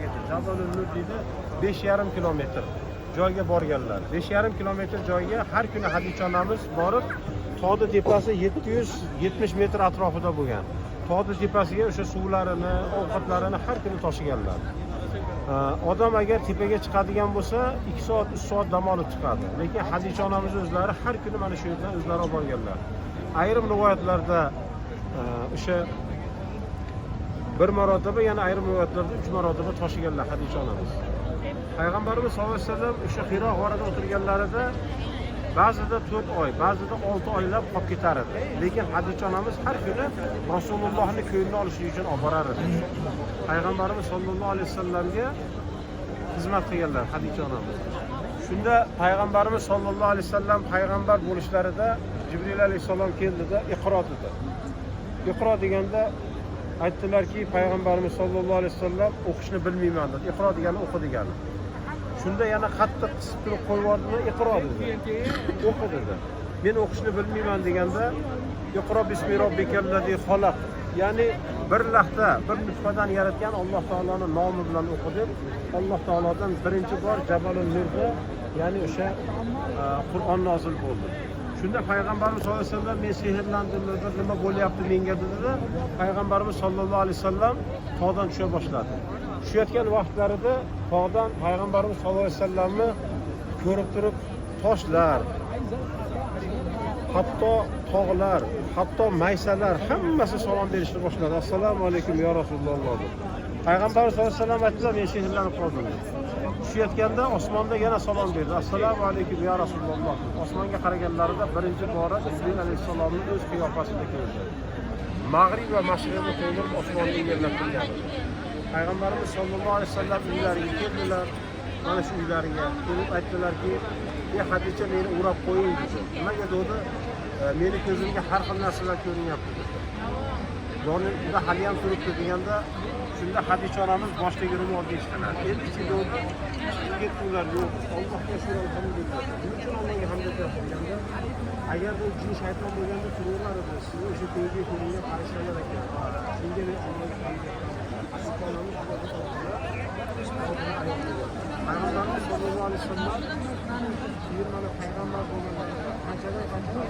joygacha. Jabalul Nur deydi 5,5 kilometr joyga borganlar. 5,5 kilometr joyga har kuni Hadicha onamiz borib, tog'ni tepasi 770 metr atrofida bo'lgan. Tog'ni tepasiga o'sha suvlarini, ovqatlarini har kuni tashiganlar. Odam agar tepaga chiqadigan bo'lsa 2 soat, 3 soat dam olib chiqadi. Lekin Hadicha onamiz o'zlari har kuni mana shu yerdan o'zlari olib borganlar. Ayrim rivoyatlarda o'sha bir marotaba, yana ayrim rivoyatlarda 3 marotaba tashiganlar Hadicha onamiz. Payg'ambarimiz sollallohu alayhi vasallam o'sha Hiro g'orida o'tirganlarida ba'zida 4 oy, ba'zida 6 oylab qolib ketar edi. Lekin Hadicha onamiz har kuni Rasulullohning ko'nglini olish uchun olib borar edi. Payg'ambarimiz sollallohu alayhi vasallamga xizmat qilganlar Hadicha onamiz. Shunda payg'ambarimiz sollallohu alayhi vasallam payg'ambar bo'lishlarida Jibril alayhisalom keldida iqro dedi. Iqro deganda aytdilarki, payg'ambarimiz sollallohu alayhi vasallam o'qishni bilmayman dedi. Iqro degani o'qi degani. Shunda yana qattiq qisib turib qo'yibordimi, iqro dedi. O'qi dedi. Men o'qishni bilmayman deganda iqro bismi robbikallazi xalaq. Ya'ni bir lahza, bir nutfadan yaratgan Alloh taoloning nomi bilan o'qi deb Alloh taolodan birinchi bor Jabalul Nurda, ya'ni o'sha Qur'on nozil bo'ldi. Shunda payg'ambarimiz sollallohu alayhi vasallam men sehrlandim dedi, nima bo'lyapti menga dedi. Payg'ambarimiz sollallohu alayhi vasallam tog'dan tusha boshladi. Tushayotgan vaqtlarida tog'dan payg'ambarimiz sollallohu alayhi vasallamni ko'rib turib toshlar, hatto tog'lar, hatto maysalar hammasi salom berishni boshladi. Assalomu alaykum ya Rasululloh dedi. Payg'ambarimiz sollallohu alayhi vasallam aytdilar, men sehrlanib qoldim dedi. Tushayotganda osmonda yana salom berdi. Assalomu alaykum ya Rasululloh. Osmonga qaraganlarida birinchi bora Jibril alayhisalomning o'z qiyofasida ko'rdi. Mag'rib va mashriqni to'ldirib osmonni egallab turgan. Payg'ambarimiz sollallohu alayhi vasallam uylariga keldilar. Mana shu uylariga kelib aytdilarki, "Ey Hadicha, meni urab qo'ying" dedi. Nimaga dedi? Meni ko'zimga har xil narsalar ko'rinyapti dedi. Yonimda hali ham turibdi deganda, shunda Hadicha onamiz boshidagi ro'molni eshitdilar. Endi ichida ketdilar, yo'q, Allohga shukr alhamdulillah. Nima uchun Allohga hamd aytayotganda, agar bu jin shayton bo'lganda turaverar edi. Sizni o'sha ko'zga ko'ringan farishtalar ekan. Shunga men Allohga hamd aytaman. Payg'ambarimiz sollallohu alayhi vasallam mana payg'ambar bo'lganlar qanchadan qancha